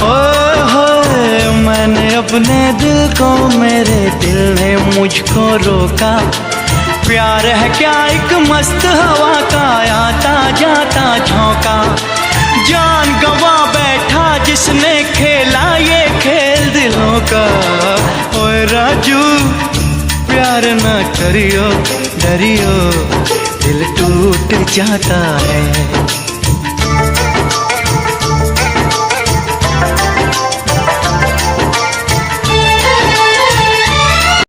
ओए होए मैंने अपने दिल को, मेरे दिल ने मुझको रोका। प्यार है क्या एक मस्त हवा का, आता जाता झोंका। जान गंवा बैठा जिसने खेला ये खेल दिलों का। ओए राजू प्यार न करियो, डरियो दिल टूट जाता है।